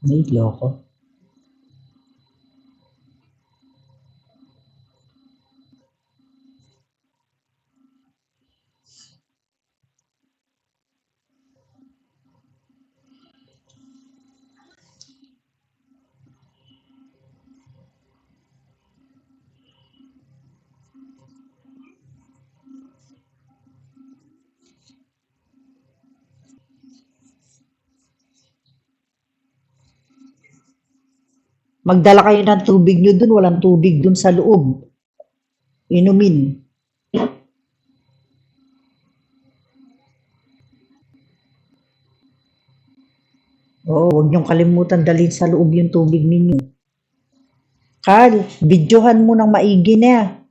Ay, loko. Magdala kayo ng tubig nyo dun, walang tubig dun sa loob. Inumin. Oo, huwag niyong kalimutan dalhin sa loob yung tubig ninyo. Carl, videohan mo ng maigi na.